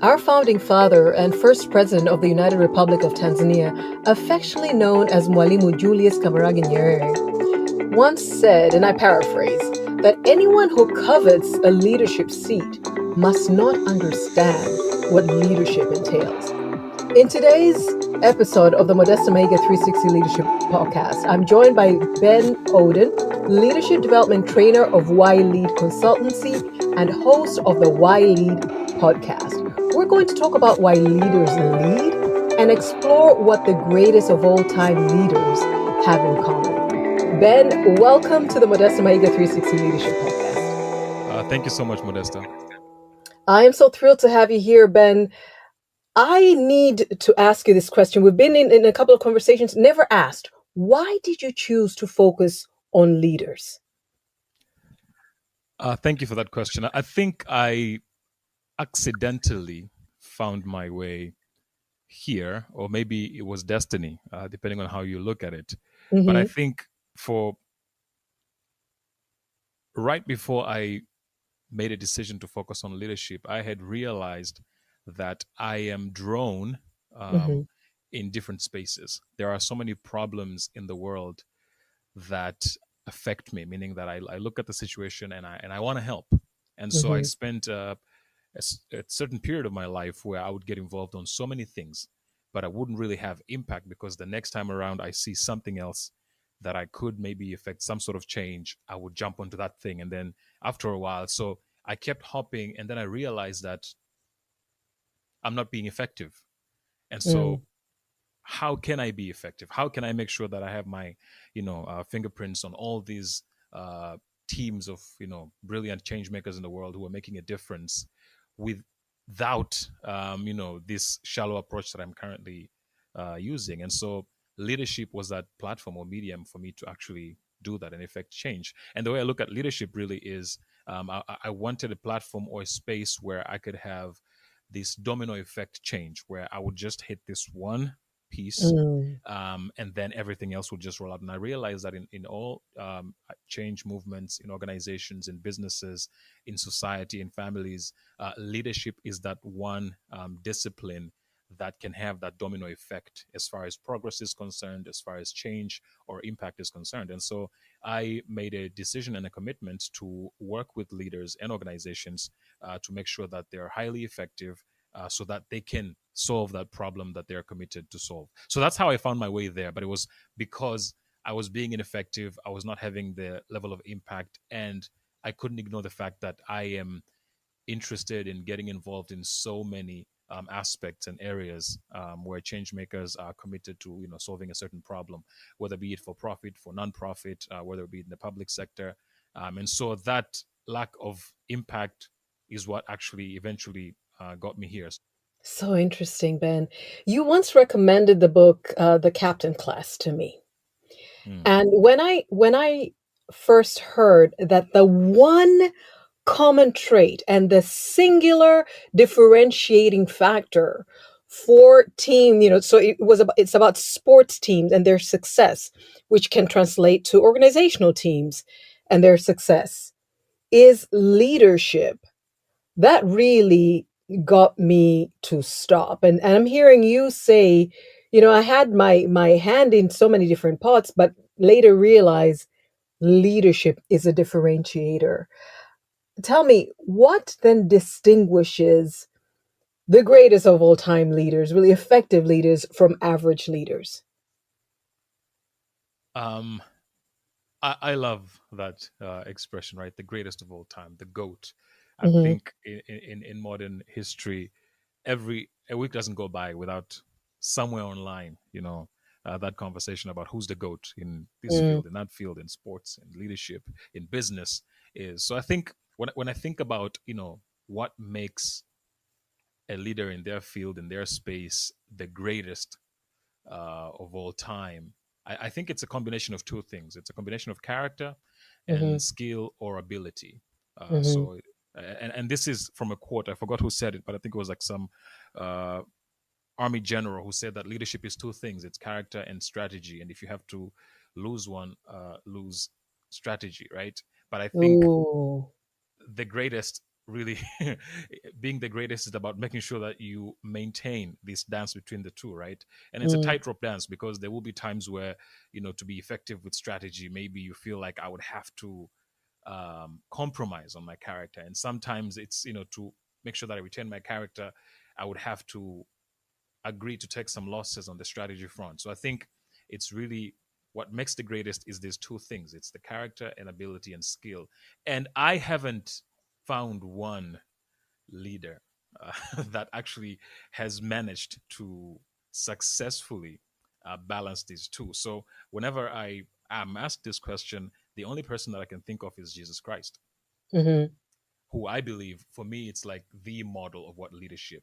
Our founding father and first president of the United Republic of Tanzania, affectionately known as Mwalimu Julius Kambarage Nyerere, once said, and I paraphrase, that anyone who covets a leadership seat must not understand what leadership entails. In today's episode of the Modesta Mahiga 360 Leadership Podcast, I'm joined by Ben Owden, leadership development trainer of Why Lead Consultancy and host of the Why Lead podcast. We're going to talk about why leaders lead and explore what the greatest of all time leaders have in common. Ben, welcome to the Modesta Mahiga 360 Leadership Podcast. Thank you so much, Modesta. I am so thrilled to have you here, Ben. I need to ask you this question. We've been in a couple of conversations, never asked, why did you choose to focus on leaders? Thank you for that question. I think I accidentally found my way here, or maybe it was destiny, depending on how you look at it. Mm-hmm. But I think right before I made a decision to focus on leadership, I had realized that I am drawn in different spaces. There are so many problems in the world that affect me, meaning that I look at the situation and I want to help. And so I spent a certain period of my life where I would get involved on so many things, but I wouldn't really have impact, because the next time around I see something else that I could maybe affect some sort of change, I would jump onto that thing. And then after a while, so I kept hopping, and then I realized that I'm not being effective. And so how can I be effective? How can I make sure that I have my, fingerprints on all these teams of, brilliant change makers in the world who are making a difference without, this shallow approach that I'm currently using. And so leadership was that platform or medium for me to actually do that and effect change. And the way I look at leadership really is I wanted a platform or a space where I could have this domino effect change, where I would just hit this one piece and then everything else would just roll out. And I realized that in all change movements, in organizations, in businesses, in society, in families, leadership is that one discipline that can have that domino effect as far as progress is concerned, as far as change or impact is concerned. And so I made a decision and a commitment to work with leaders and organizations to make sure that they're highly effective, so that they can solve that problem that they're committed to solve. So that's how I found my way there. But it was because I was being ineffective, I was not having the level of impact, and I couldn't ignore the fact that I am interested in getting involved in so many aspects and areas where change makers are committed to, solving a certain problem, whether be it for profit, for nonprofit, whether it be in the public sector. And so that lack of impact is what actually eventually got me here. So interesting, Ben. You once recommended the book, The Captain Class, to me. And when I first heard that the one common trait and the singular differentiating factor for team, so it's about sports teams and their success, which can translate to organizational teams and their success, is leadership. That really got me to stop. And I'm hearing you say, I had my hand in so many different pots, but later realized leadership is a differentiator. Tell me, what then distinguishes the greatest of all time leaders, really effective leaders, from average leaders? I love that expression, right? The greatest of all time, the GOAT. I Mm-hmm. think in modern history, a week doesn't go by without somewhere online, that conversation about who's the GOAT in this field, in that field, in sports, in leadership, in business is. So I think when I think about, what makes a leader in their field, in their space, the greatest of all time, I think it's a combination of two things. It's a combination of character and skill or ability. So, and this is from a quote. I forgot who said it, but I think it was like some army general who said that leadership is two things: it's character and strategy. And if you have to lose one, lose strategy, right? But I think Ooh. the greatest really being the greatest is about making sure that you maintain this dance between the two, right? And it's a Mm, tightrope dance because there will be times where, to be effective with strategy, maybe you feel like I would have to compromise on my character. And sometimes it's, to make sure that I retain my character, I would have to agree to take some losses on the strategy front. So I think it's really what makes the greatest is these two things: it's the character and ability and skill. And I haven't found one leader that actually has managed to successfully balance these two. So whenever I am asked this question, the only person that I can think of is Jesus Christ, mhm, who I believe, for me, it's like the model of what leadership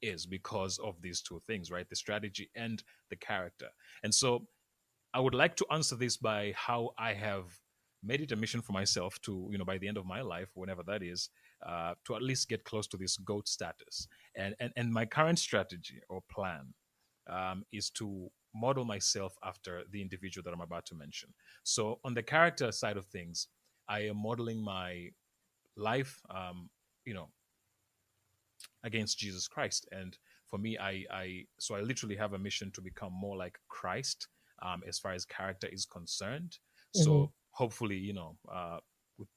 is because of these two things, right? The strategy and the character. And so I would like to answer this by how I have made it a mission for myself to, by the end of my life, whenever that is, to at least get close to this GOAT status. And my current strategy or plan is to model myself after the individual that I'm about to mention. So on the character side of things, I am modeling my life, you know, against Jesus Christ. And for me, so I literally have a mission to become more like Christ, as far as character is concerned. mhm, So hopefully, with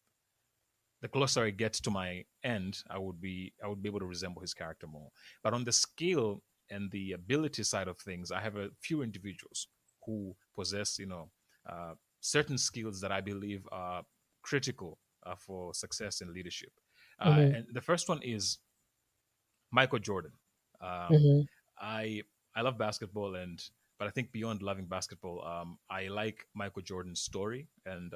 the closer I get to my end, I would be able to resemble his character more. But on the skill and the ability side of things, I have a few individuals who possess, certain skills that I believe are critical for success in leadership. mhm, And the first one is Michael Jordan. Um, mhm, I I love basketball, but I think beyond loving basketball, I like Michael Jordan's story and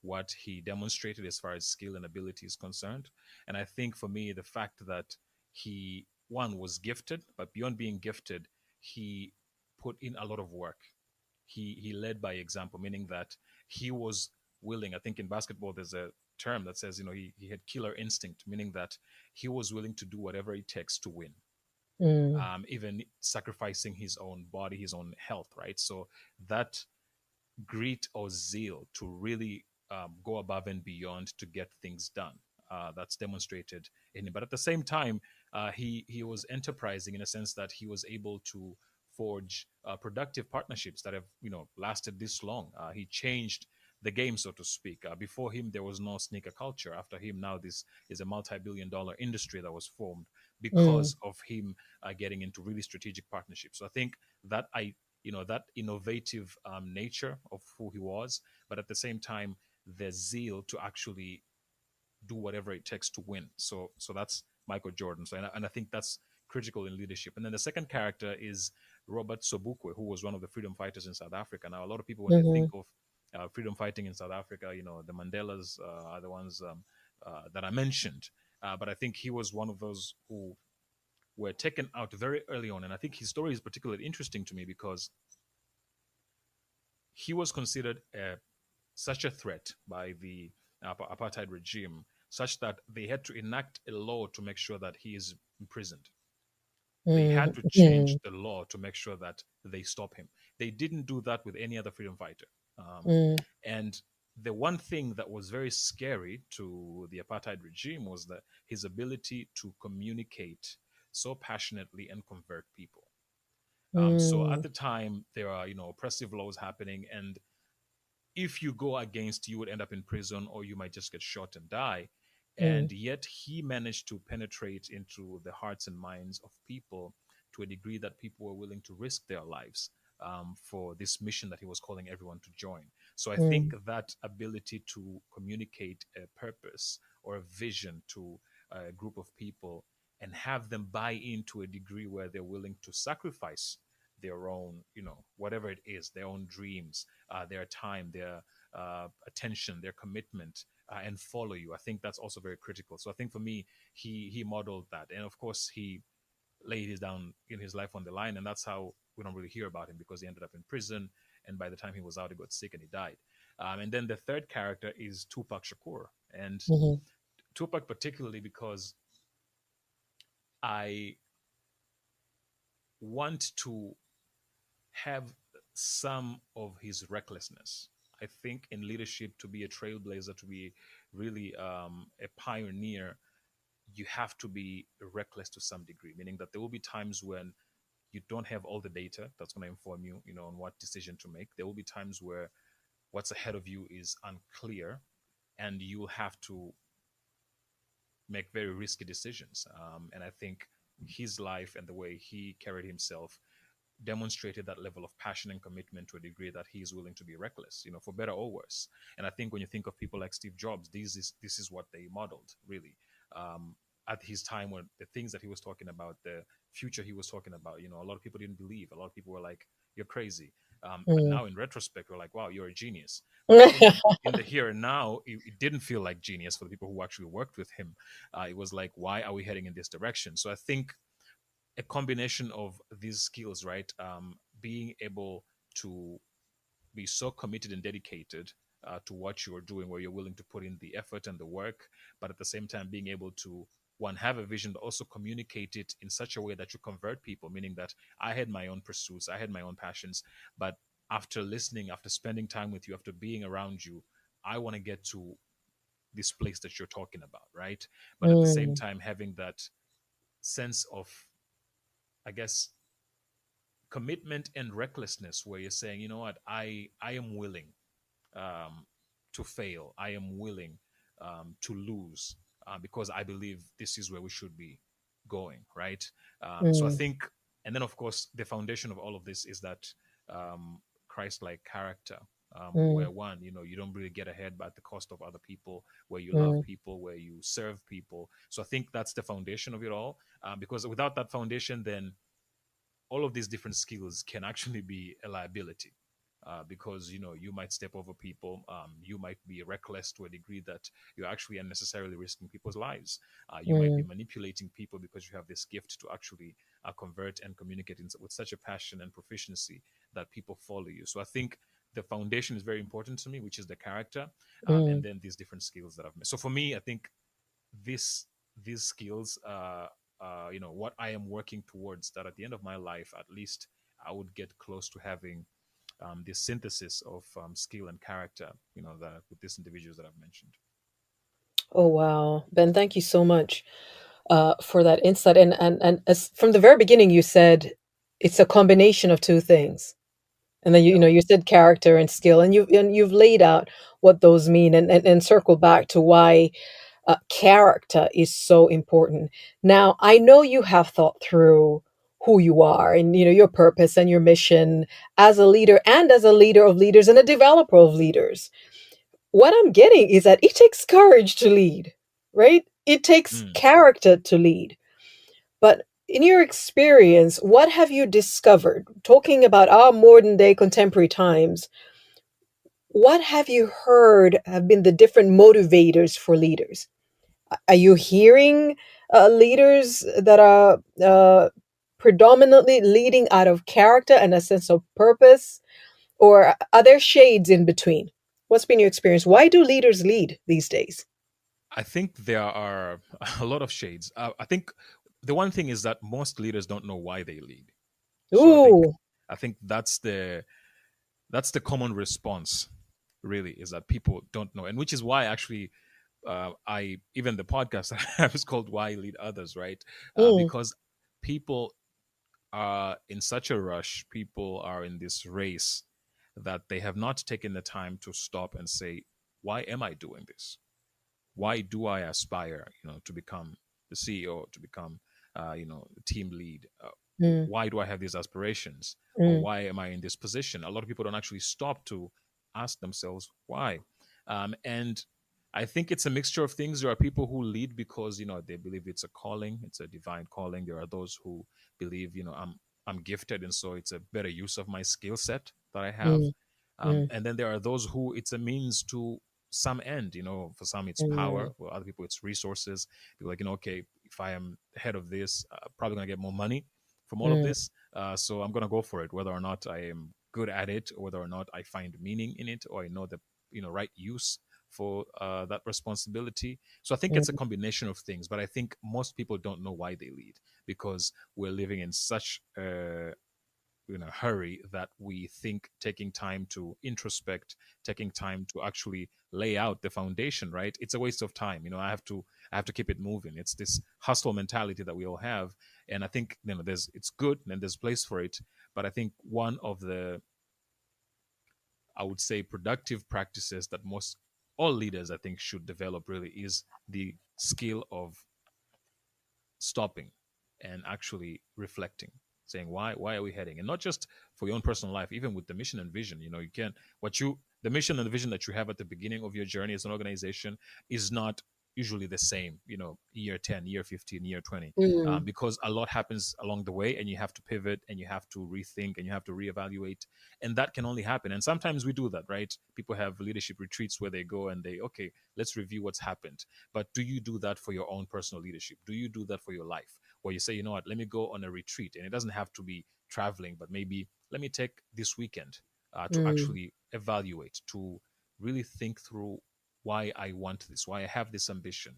what he demonstrated as far as skill and ability is concerned. And I think for me, the fact that he one was gifted, but beyond being gifted, he put in a lot of work. He led by example, meaning that he was willing. I think in basketball, there's a term that says, he had killer instinct, meaning that he was willing to do whatever it takes to win, mm, even sacrificing his own body, his own health, right? So that grit or zeal to really go above and beyond to get things done. That's demonstrated in him. But at the same time, he was enterprising in a sense that he was able to forge productive partnerships that have lasted this long. He changed the game, so to speak. Before him, there was no sneaker culture. After him, now this is a multi-billion-dollar industry that was formed mm, because of him getting into really strategic partnerships. So I think that that innovative nature of who he was, but at the same time, the zeal to actually do whatever it takes to win. So that's Michael Jordan. So and I think that's critical in leadership. And then the second character is Robert Sobukwe, who was one of the freedom fighters in South Africa. Now, a lot of people, when they think mhm, of freedom fighting in South Africa, the Mandelas are the ones that I mentioned. But I think he was one of those who were taken out very early on. And I think his story is particularly interesting to me because he was considered such a threat by the apartheid regime, such that they had to enact a law to make sure that he is imprisoned. They mm, had to mm, change the law to make sure that they stop him. They didn't do that with any other freedom fighter. mm, And the one thing that was very scary to the apartheid regime was that his ability to communicate so passionately and convert people. So at mm, the time, there are oppressive laws happening, and if you go against, you would end up in prison or you might just get shot and die. mm, And yet he managed to penetrate into the hearts and minds of people to a degree that people were willing to risk their lives for this mission that he was calling everyone to join. So I think mm, that ability to communicate a purpose or a vision to a group of people and have them buy into a degree where they're willing to sacrifice their own, whatever it is, their own dreams, their time, their attention, their commitment, and follow you. I think that's also very critical. So I think for me, he modeled that, and of course he laid his down in his life on the line, and that's how we don't really hear about him because he ended up in prison, and by the time he was out, he got sick and he died. And then the third character is Tupac Shakur, and mhm, Tupac particularly because I want to have some of his recklessness. I think in leadership, to be a trailblazer, to be really a pioneer, you have to be reckless to some degree, meaning that there will be times when you don't have all the data that's going to inform you, on what decision to make. There will be times where what's ahead of you is unclear, and you have to make very risky decisions. And I think his life and the way he carried himself demonstrated that level of passion and commitment to a degree that he is willing to be reckless, for better or worse. And I think when you think of people like Steve Jobs, this is what they modeled, really. At his time, when the things that he was talking about, the future he was talking about, a lot of people didn't believe. A lot of people were like, "You're crazy." But Mm. now, in retrospect, we're like, "Wow, you're a genius." But I think in the here and now, it didn't feel like genius for the people who actually worked with him. It was like, "Why are we heading in this direction?" So I think a combination of these skills, right? Being able to be so committed and dedicated to what you're doing, where you're willing to put in the effort and the work, but at the same time being able to, one, have a vision, but also communicate it in such a way that you convert people, meaning that I had my own pursuits, I had my own passions, but after listening, after spending time with you, after being around you, I want to get to this place that you're talking about, right? But at the same Mm. time, having that sense of, I guess, commitment and recklessness, where you're saying, you know what, I am willing to fail. I am willing to lose because I believe this is where we should be going, right? So I Mm. think, and then of course, the foundation of all of this is that Christ-like character, where, Mm. one, you don't really get ahead at the cost of other people, where you love Mm. people, where you serve people. So I think that's the foundation of it all. Because without that foundation, then all of these different skills can actually be a liability, because you might step over people, you might be reckless to a degree that you're actually unnecessarily risking people's lives, you might be Mm. manipulating people because you have this gift to actually convert and communicate with such a passion and proficiency that people follow you. So I think the foundation is very important to me, which is the character, and Mm. then these different skills that I've made. So for me, I think this these skills, what I am working towards, that at the end of my life, at least I would get close to having this synthesis of skill and character, that with these individuals that I've mentioned. Oh wow, Ben, thank you so much for that insight. And as from the very beginning, you said it's a combination of two things, and then Yeah. you said character and skill, and you've laid out what those mean, and circle back to why character is so important. Now, I know you have thought through who you are and your purpose and your mission as a leader and as a leader of leaders and a developer of leaders. What I'm getting is that it takes courage to lead, right? It takes Mm. character to lead. But in your experience, what have you discovered? Talking about our modern day contemporary times, what have you heard have been the different motivators for leaders? Are you hearing leaders that are predominantly leading out of character and a sense of purpose? Or are there shades in between? What's been your experience? Why do leaders lead these days? I think there are a lot of shades. I think the one thing is that most leaders don't know why they lead. So Ooh. I think that's the common response, really, is that people don't know, and which is why actually I even the podcast I have is called "Why Lead Others," right? Mm. Because people are in such a rush, people are in this race that they have not taken the time to stop and say, "Why am I doing this? Why do I aspire, to become the CEO, to become, the team lead? Mm. Why do I have these aspirations, or Mm. why am I in this position?" A lot of people don't actually stop to ask themselves why, and I think it's a mixture of things. There are people who lead because they believe it's a calling, it's a divine calling. There are those who believe I'm gifted, and so it's a better use of my skill set that I have. Mm. Mm. And then there are those who it's a means to some end. For some it's Mm. power, for other people it's resources. People like, okay, if I am head of this, probably gonna get more money from all of Mm. this. So I'm gonna go for it, whether or not I am good at it, or whether or not I find meaning in it, or I know the right use for that responsibility. So I think it's a Mm. combination of things, but I think most people don't know why they lead, because we're living in such hurry that we think taking time to introspect, taking time to actually lay out the foundation, right? It's a waste of time. I have to keep it moving. It's this hustle mentality that we all have, and I think it's good and there's place for it. But I think one of the, I would say, productive practices that most all leaders I think should develop really is the skill of stopping and actually reflecting, saying why are we heading, and not just for your own personal life, even with the mission and vision. You can't the mission and the vision that you have at the beginning of your journey as an organization is not usually the same, year 10, year 15, year 20, Mm, because a lot happens along the way, and you have to pivot, and you have to rethink, and you have to reevaluate, and that can only happen. And sometimes we do that, right? People have leadership retreats where they go and okay, let's review what's happened. But do you do that for your own personal leadership? Do you do that for your life, where you say, you know what, let me go on a retreat, and it doesn't have to be traveling, but maybe let me take this weekend to mm. actually evaluate, to really think through why I want this, why I have this ambition,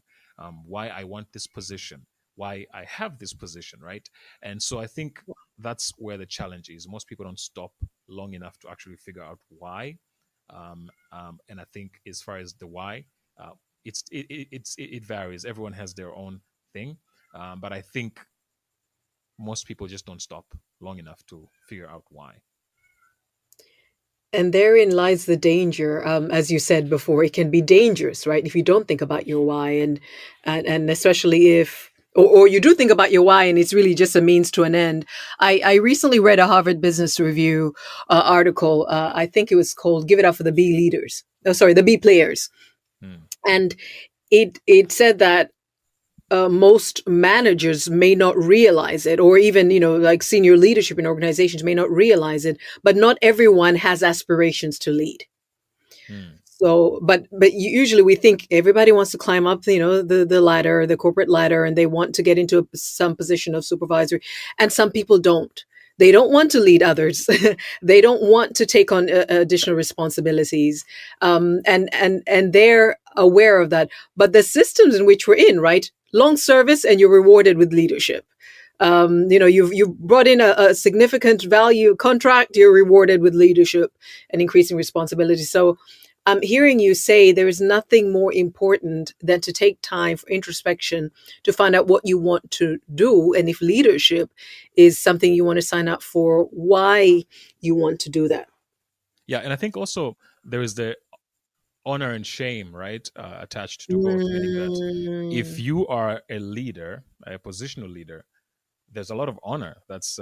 why I want this position, why I have this position, right? And so I think that's where the challenge is. Most people don't stop long enough to actually figure out why. And I think as far as the why, it varies. Everyone has their own thing, but I think most people just don't stop long enough to figure out why. And therein lies the danger. As you said before, it can be dangerous, right? If you don't think about your why, and especially if, or you do think about your why, and it's really just a means to an end. I recently read a Harvard Business Review article. I think it was called "Give It Up for the B Leaders." Oh, sorry, the B Players, Hmm. and it said that most managers may not realize it, or even like senior leadership in organizations may not realize it, but not everyone has aspirations to lead. Hmm. So but usually we think everybody wants to climb up the ladder, the corporate ladder, and they want to get into some position of supervisory, and some people don't. They don't want to lead others. They don't want to take on additional responsibilities, and they're aware of that. But the systems in which we're in, right? Long service, and you're rewarded with leadership. You've brought in a significant value contract. You're rewarded with leadership and increasing responsibility. So I'm hearing you say there is nothing more important than to take time for introspection to find out what you want to do. And if leadership is something you want to sign up for, why you want to do that. Yeah, and I think also there is the honor and shame, right, attached to both, meaning that if Mm. you are a leader, a positional leader, there's a lot of honor that's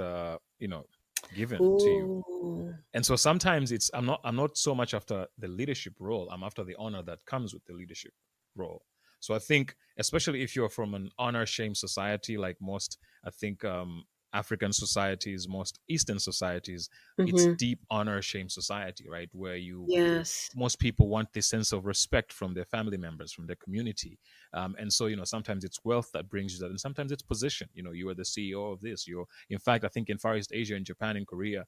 given to you. Ooh. And so sometimes I'm not so much after the leadership role, I'm after the honor that comes with the leadership role. So I think, especially if you're from an honor shame society, like most, I think, African societies, most Eastern societies, it's Hmm. deep honor shame society, right, where Yes. most people want this sense of respect from their family members, from their community. And so, sometimes it's wealth that brings you that, and sometimes it's position. You are the CEO of this. In fact, I think in Far East Asia, in Japan, in Korea,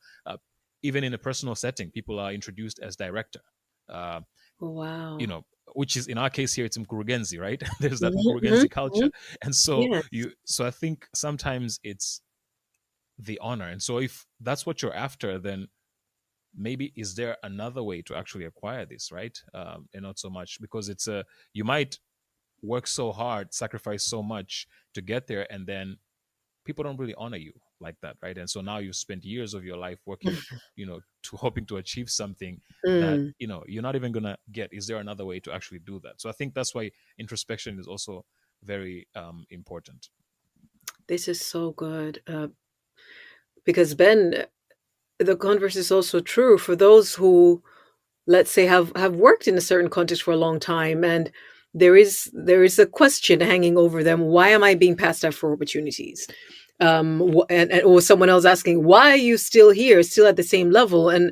even in a personal setting, people are introduced as director. Uh, you Wow. know, which is, in our case here, it's Mkurugenzi, right? There's that Hmm. Hmm. Mkurugenzi culture, and so Yes. so I think sometimes it's the honor, and so if that's what you're after, then maybe is there another way to actually acquire this, right? And not so much, because you might work so hard, sacrifice so much to get there, and then people don't really honor you like that, right? And so now you've spent years of your life working, to hoping to achieve something that Mm. you're not even gonna get. Is there another way to actually do that? So I think that's why introspection is also very important. This is so good. Because Ben, the converse is also true for those who, let's say, have worked in a certain context for a long time, and there is a question hanging over them: why am I being passed up for opportunities? Or someone else asking, why are you still here, still at the same level? And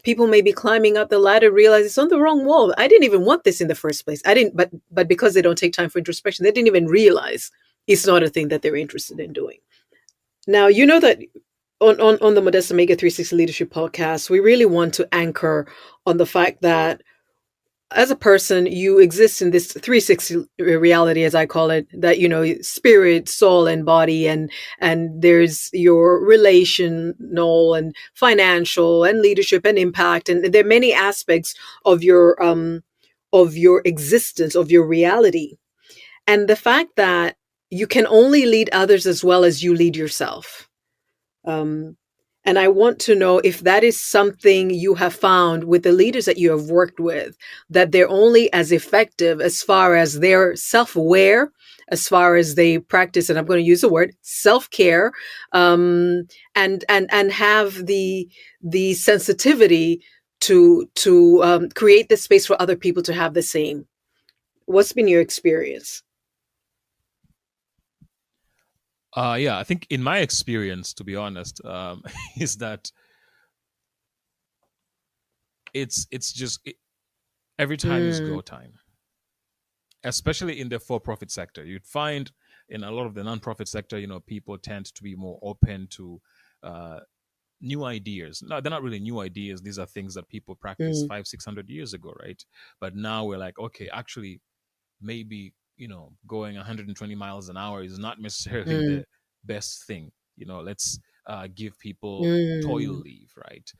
people may be climbing up the ladder, realize it's on the wrong wall. I didn't even want this in the first place. I didn't, but because they don't take time for introspection, they didn't even realize it's not a thing that they're interested in doing. Now, you know that on the Modesta Mahiga 360 Leadership Podcast, we really want to anchor on the fact that as a person, you exist in this 360 reality, as I call it, that, spirit, soul, and body, and there's your relational and financial and leadership and impact, and there are many aspects of your existence, of your reality. And the fact that you can only lead others as well as you lead yourself. Um, and I want to know if that is something you have found with the leaders that you have worked with, that they're only as effective as far as they're self aware, as far as they practice, and I'm going to use the word self care, and have the sensitivity to create the space for other people to have the same. What's been your experience? Yeah, I think in my experience, to be honest, is that it's just every time is Mm, grow time, especially in the for-profit sector. You'd find in a lot of the non-profit sector, people tend to be more open to uh, new ideas. No, they're not really new ideas. These are things that people practiced mm, 500-600 years ago, right? But now we're like, okay, actually, maybe going 120 miles an hour is not necessarily mm, the best thing. Let's give people toil mm, leave, right?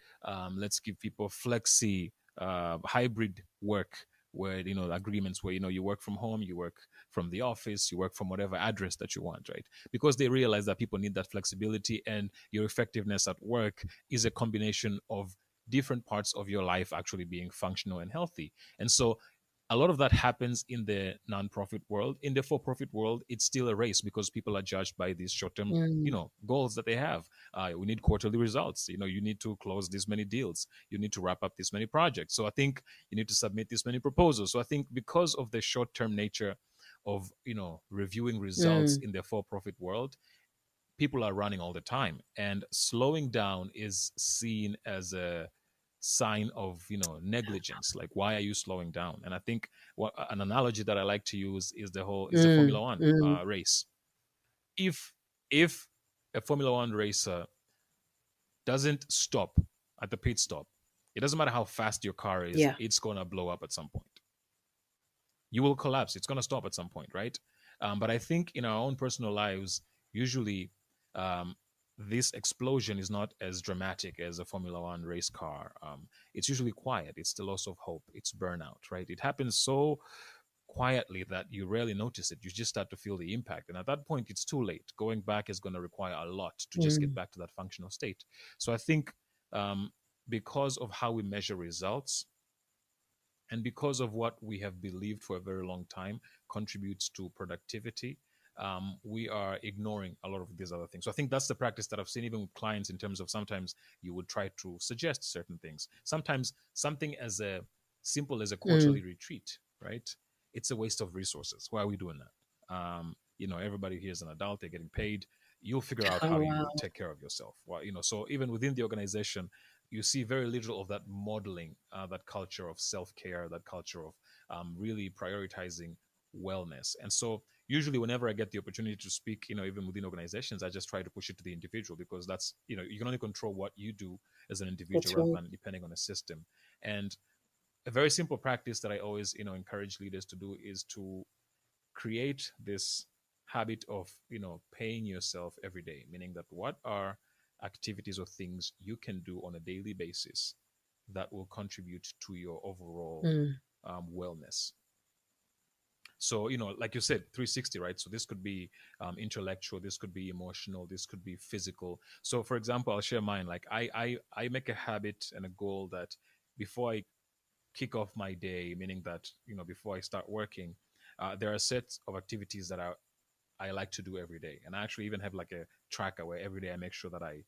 Let's give people flexi hybrid work, where agreements where you work from home, you work from the office, you work from whatever address that you want, right? Because they realize that people need that flexibility, and your effectiveness at work is a combination of different parts of your life actually being functional and healthy. And so a lot of that happens in the nonprofit world. In the for-profit world, it's still a race, because people are judged by these short-term mm, goals that they have. We need quarterly results. You need to close this many deals, you need to wrap up this many projects, so I think you need to submit this many proposals. So I think because of the short-term nature of reviewing results mm, in the for-profit world, people are running all the time, and slowing down is seen as a sign of negligence. Like, why are you slowing down? And I think an analogy that I like to use is the mm, Formula One mm. race. If if a Formula One racer doesn't stop at the pit stop, it doesn't matter how fast your car is, Yeah. it's gonna blow up at some point. You will collapse. It's gonna stop at some point, right? But I think in our own personal lives, usually, um, this explosion is not as dramatic as a Formula One race car. It's usually quiet. It's the loss of hope. It's burnout, right? It happens so quietly that you rarely notice it. You just start to feel the impact. And at that point, it's too late. Going back is going to require a lot to just get Mm, back to that functional state. So I think, um, because of how we measure results, and because of what we have believed for a very long time contributes to productivity, we are ignoring a lot of these other things. So I think that's the practice that I've seen even with clients, in terms of sometimes you would try to suggest certain things. Sometimes something as a simple as a mm. quarterly retreat, right? It's a waste of resources. Why are we doing that? Everybody here is an adult, they're getting paid. You'll figure out Oh, how wow. you take care of yourself. Well, so even within the organization, you see very little of that modeling, that culture of self-care, that culture of really prioritizing wellness. And so usually whenever I get the opportunity to speak, even within organizations, I just try to push it to the individual, because that's, you can only control what you do as an individual That's rather right. than depending on a system. And a very simple practice that I always, encourage leaders to do is to create this habit of paying yourself every day, meaning that what are activities or things you can do on a daily basis that will contribute to your overall Mm, wellness. So like you said, 360, right? So this could be intellectual, this could be emotional, this could be physical. So for example, I'll share mine. Like, I make a habit and a goal that before I kick off my day, meaning that before I start working, there are sets of activities that I like to do every day. And I actually even have like a tracker where every day I make sure that I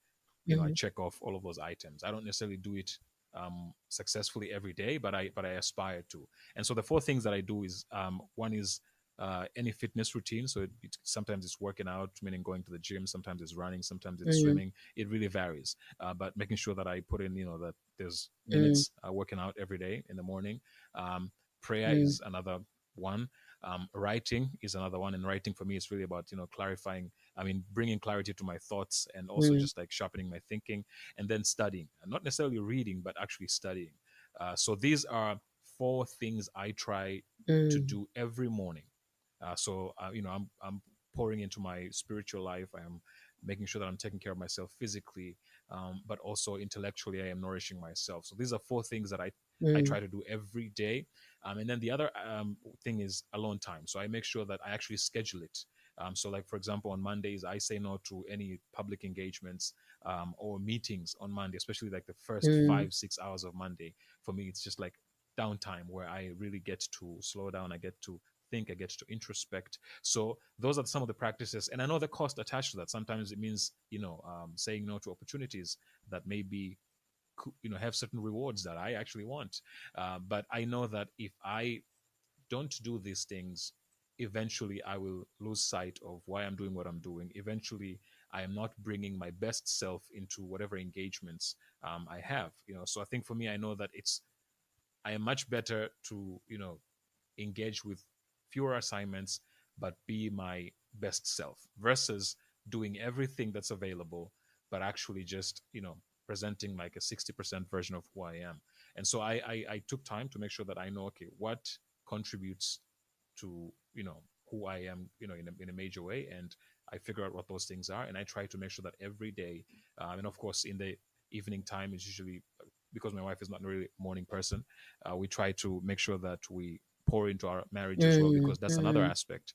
mhm, check off all of those items. I don't necessarily do it successfully every day, but I aspire to. And so the four things that I do is, one is any fitness routine. So sometimes it's working out, meaning going to the gym. Sometimes it's running. Sometimes it's mm, swimming. It really varies. But making sure that I put in, that there's mm, minutes working out every day in the morning. Prayer mm, is another one. Writing is another one, and writing for me is really about clarifying. I mean, bringing clarity to my thoughts, and also mm, just like sharpening my thinking, and then studying, and not necessarily reading, but actually studying. So these are 4 things I try to Mm. do every morning. I'm pouring into my spiritual life. I am making sure that I'm taking care of myself physically, but also intellectually. I am nourishing myself. So these are 4 things that I Mm. try to do every day. And then the other thing is alone time. So I make sure that I actually schedule it. So, like for example, on Mondays, I say no to any public engagements or meetings on Monday, especially like the first Mm. 5-6 hours of Monday. For me, it's just like downtime where I really get to slow down. I get to think, I get to introspect. So those are some of the practices, and I know the cost attached to that. Sometimes it means saying no to opportunities that maybe have certain rewards that I actually want. But I know that if I don't do these things, eventually I will lose sight of why I'm doing what I'm doing. Eventually, I am not bringing my best self into whatever engagements I have. So I think for me, I know that I am much better to engage with fewer assignments, but be my best self versus doing everything that's available, but actually just, presenting like a 60% version of who I am. And so I took time to make sure that I know, okay, what contributes to, who I am, in a major way. And I figure out what those things are. And I try to make sure that every day, and of course, in the evening time is usually because my wife is not really a morning person. We try to make sure that we pour into our marriage as well, Mm. because that's another Mm. aspect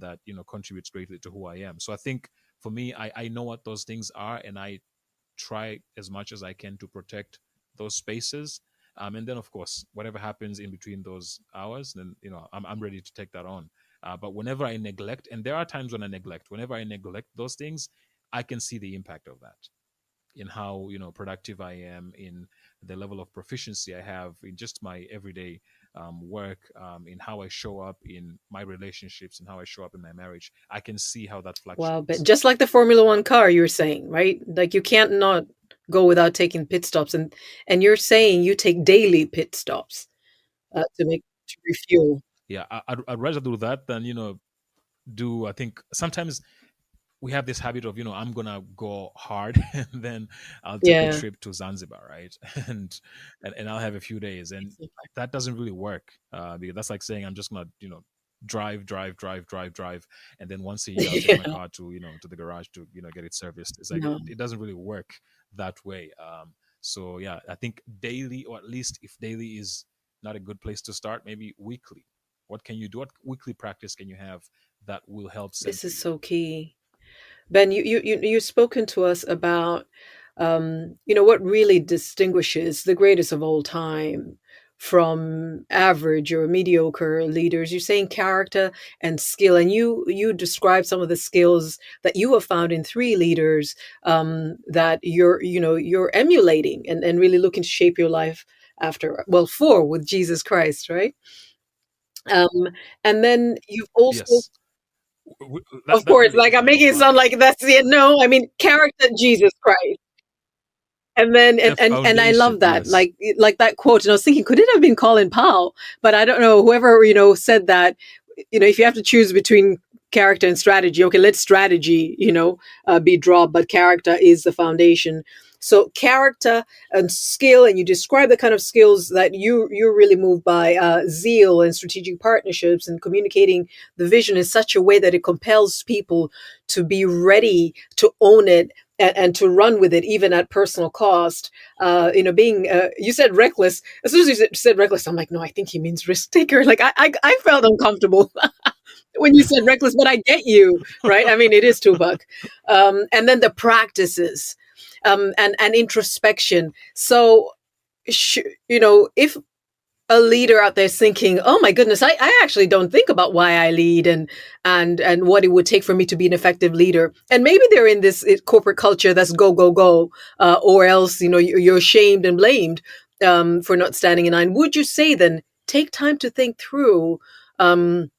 that contributes greatly to who I am. So I think for me, I know what those things are, and I try as much as I can to protect those spaces. And then, of course, whatever happens in between those hours, then I'm ready to take that on. But whenever I neglect, and there are times when I neglect, whenever I neglect those things, I can see the impact of that in how productive I am, in the level of proficiency I have in just my everyday work, in how I show up in my relationships and how I show up in my marriage. I can see how that Wow, but fluctuates. just like the Formula One car, you're saying, right? Like you can't not go without taking pit stops, and you're saying you take daily pit stops to refuel. Yeah, I'd rather do that than do. I think sometimes we have this habit of I'm gonna go hard and then I'll take a Yeah. trip to Zanzibar, right? And I'll have a few days, and Exactly. that doesn't really work, because that's like saying I'm just gonna drive, and then once a year I'll take my Yeah. car to to the garage to get it serviced. It's like No. it doesn't really work that way. So yeah, I think daily, or at least if daily is not a good place to start, maybe weekly. What can you do? What weekly practice can you have that will help This center is you? so key. Ben, you've spoken to us about, what really distinguishes the greatest of all time from average or mediocre leaders. You're saying character and skill, and you describe some of the skills that you have found in 3 leaders that you're emulating and really looking to shape your life after. Well, 4 with Jesus Christ, right? Um, and then you've also, Yes. That of that course, really like is I'm number making it sound one. like that's it. No, I mean character Jesus Christ. And then The and I love foundation, that. yes. Like that quote. And I was thinking, could it have been Colin Powell? But I don't know, whoever, said that, if you have to choose between character and strategy, okay, let strategy, be dropped, but character is the foundation. So character and skill, and you describe the kind of skills that you're really moved by, zeal and strategic partnerships and communicating the vision in such a way that it compels people to be ready to own it and to run with it, even at personal cost. Being, you said reckless. As soon as you said reckless, I'm like, no, I think he means risk taker. Like I felt uncomfortable when you said reckless, but I get you, right? I mean, it is Tupac. And then the practices, and introspection. So, if a leader out there thinking, oh my goodness, I actually don't think about why I lead and what it would take for me to be an effective leader. And maybe they're in this corporate culture that's go, go, go, or else, you're shamed and blamed for not standing in line. Would you say then take time to think through? And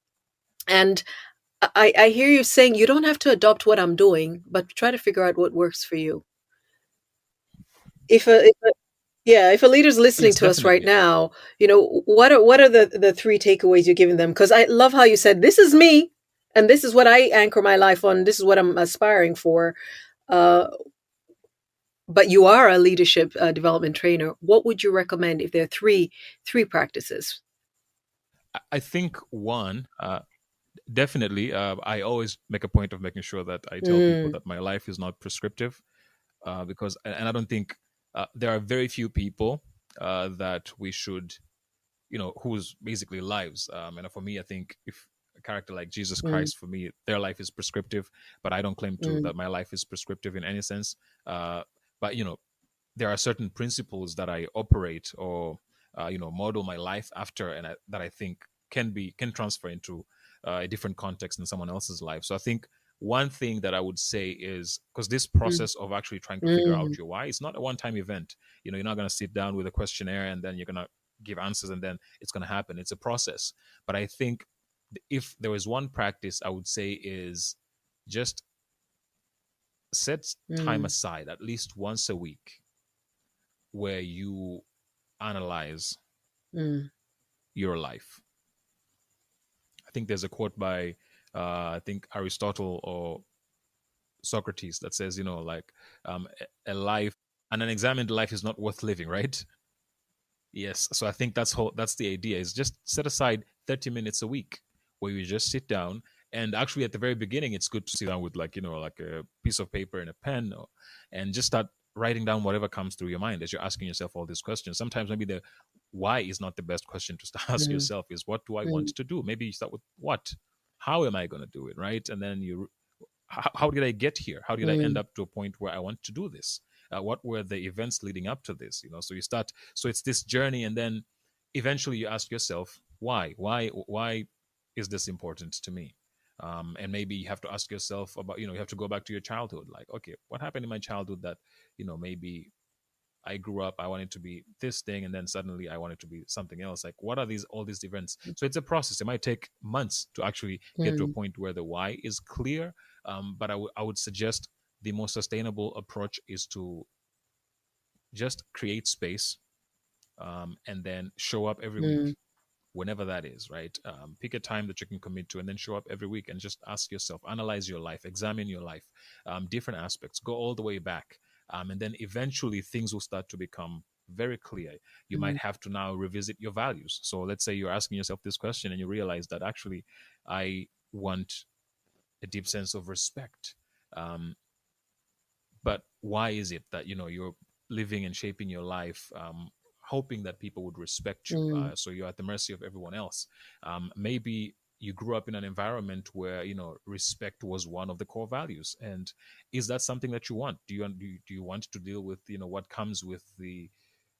I hear you saying you don't have to adopt what I'm doing, but try to figure out what works for you. If a leader's listening Yes, to us right definitely. now, what are the 3 takeaways you're giving them? Because I love how you said this is me, and this is what I anchor my life on. This is what I'm aspiring for. Uh, but you are a leadership development trainer. What would you recommend if there are three practices? I think one, definitely, I always make a point of making sure that I tell people that my life is not prescriptive, because, and I don't think there are very few people that we should, whose basically lives. And for me, I think if a character like Jesus Christ, for me, their life is prescriptive, but I don't claim to that my life is prescriptive in any sense. But there are certain principles that I operate or model my life after, and that I think can transfer into a different context in someone else's life. So I think one thing that I would say is, because this process of actually trying to figure out your why is not a one-time event. You're not going to sit down with a questionnaire and then you're going to give answers and then it's going to happen. It's a process. But I think if there is one practice I would say is just set time aside at least once a week where you analyze your life. I think there's a quote by I think Aristotle or Socrates that says, a life, an unexamined life is not worth living, right? Yes. So I think that's the idea, is just set aside 30 minutes a week where you just sit down. And actually at the very beginning, it's good to sit down with like a piece of paper and a pen, and just start writing down whatever comes through your mind as you're asking yourself all these questions. Sometimes maybe the why is not the best question to ask yourself, is what do I want to do? Maybe you start with what, how am I going to do it? Right. And then how did I get here? How did I end up to a point where I want to do this? What were the events leading up to this? So you start, so it's this journey. And then eventually you ask yourself, why is this important to me? And maybe you have to ask yourself about, you have to go back to your childhood. Like, okay, what happened in my childhood that, maybe I grew up, I wanted to be this thing, and then suddenly I wanted to be something else. Like, what are all these events? So it's a process. It might take months to actually get to a point where the why is clear. But I would suggest the most sustainable approach is to just create space, and then show up every week, whenever that is, right? Pick a time that you can commit to and then show up every week and just ask yourself, analyze your life, examine your life, different aspects, go all the way back. And then eventually things will start to become very clear. You might have to now revisit your values. So let's say you're asking yourself this question and you realize that actually I want a deep sense of respect. But why is it that, you're living and shaping your life, hoping that people would respect you, so you're at the mercy of everyone else? Maybe you grew up in an environment where respect was one of the core values, and is that something that you want? Do you want to deal with what comes with the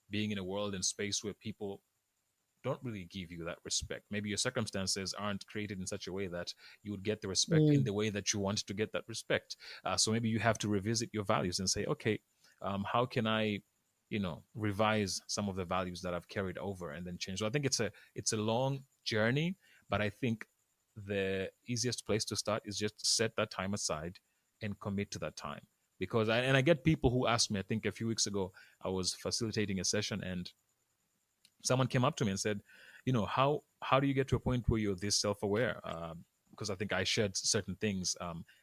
being in a world and space where people don't really give you that respect? Maybe your circumstances aren't created in such a way that you would get the respect in the way that you want to get that respect. So maybe you have to revisit your values and say, okay, how can I revise some of the values that I've carried over and then change? So I think it's a long journey, but I think the easiest place to start is just set that time aside and commit to that time. Because I get people who ask me, I think a few weeks ago, I was facilitating a session and someone came up to me and said, how do you get to a point where you're this self-aware? Because I think I shared certain things,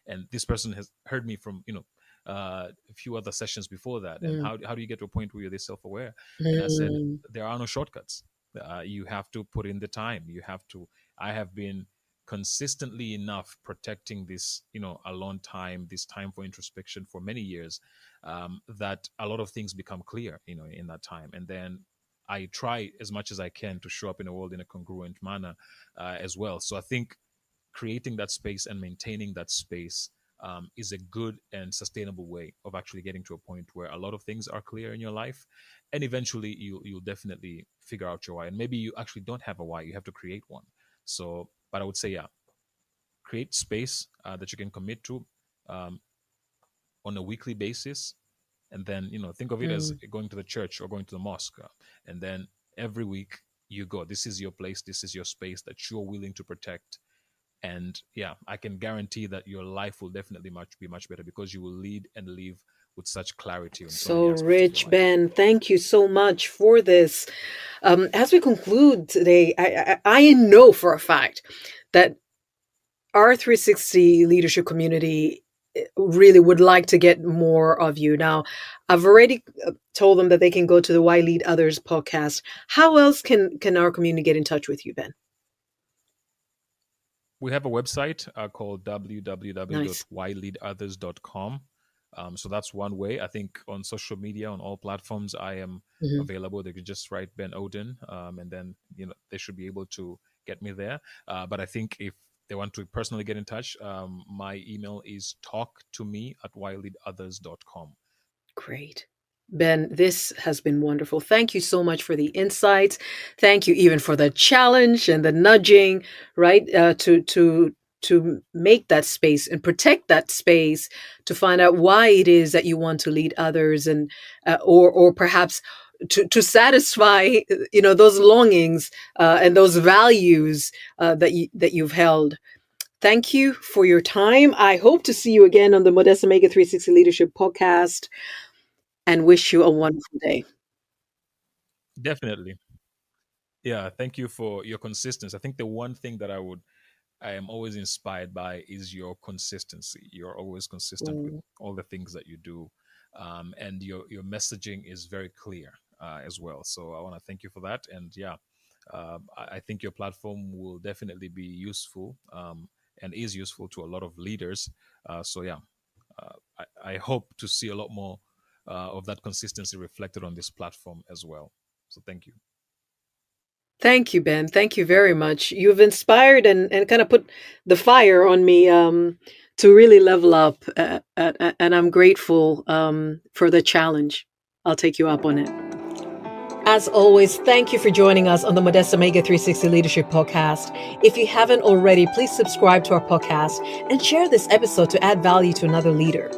and this person has heard me from a few other sessions before that. And how do you get to a point where you're this self-aware? And I said, there are no shortcuts. You have to put in the time. I have been consistently enough protecting this, alone time, this time for introspection for many years, that a lot of things become clear, in that time. And then I try as much as I can to show up in the world in a congruent manner, as well. So I think creating that space and maintaining that space is a good and sustainable way of actually getting to a point where a lot of things are clear in your life. And eventually you'll definitely figure out your why. And maybe you actually don't have a why, you have to create one. So, but I would say, yeah, create space that you can commit to on a weekly basis. And then, think of it as going to the church or going to the mosque. And then every week you go, this is your place, this is your space that you're willing to protect. And yeah, I can guarantee that your life will definitely be much better, because you will lead and live with such clarity on so rich. Ben, thank you so much for this. As we conclude today, I know for a fact that our 360 leadership community really would like to get more of you. Now, I've already told them that they can go to the Why Lead Others podcast. How else can our community get in touch with you, Ben? We have a website called Nice. www.whyleadothers.com. So that's one way. I think on social media, on all platforms, I am Mhm. available. They could just write Ben Owden, and then they should be able to get me there. But I think if they want to personally get in touch, my email is talktome@whyleadothers.com. Great. Ben, this has been wonderful. Thank you so much for the insights. Thank you even for the challenge and the nudging, right? To make that space and protect that space to find out why it is that you want to lead others, and or perhaps to satisfy those longings and those values that you've held. Thank you for your time. I hope to see you again on the Modesta Mahiga 360 Leadership Podcast, and wish you a wonderful day. Definitely. Yeah, thank you for your consistency. I think the one thing that I am always inspired by is your consistency. You're always consistent with Mm. all the things that you do, and your messaging is very clear as well. So I want to thank you for that. And yeah, I think your platform will definitely be useful, and is useful to a lot of leaders. So yeah, I hope to see a lot more of that consistency reflected on this platform as well. So thank you. Thank you, Ben. Thank you very much. You've inspired and kind of put the fire on me to really level up. And I'm grateful for the challenge. I'll take you up on it. As always, thank you for joining us on the Modesta Mahiga 360 Leadership Podcast. If you haven't already, please subscribe to our podcast and share this episode to add value to another leader.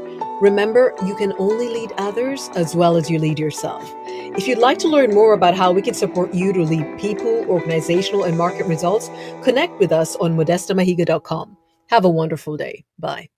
Remember, you can only lead others as well as you lead yourself. If you'd like to learn more about how we can support you to lead people, organizational, and market results, connect with us on modestamahiga.com. Have a wonderful day. Bye.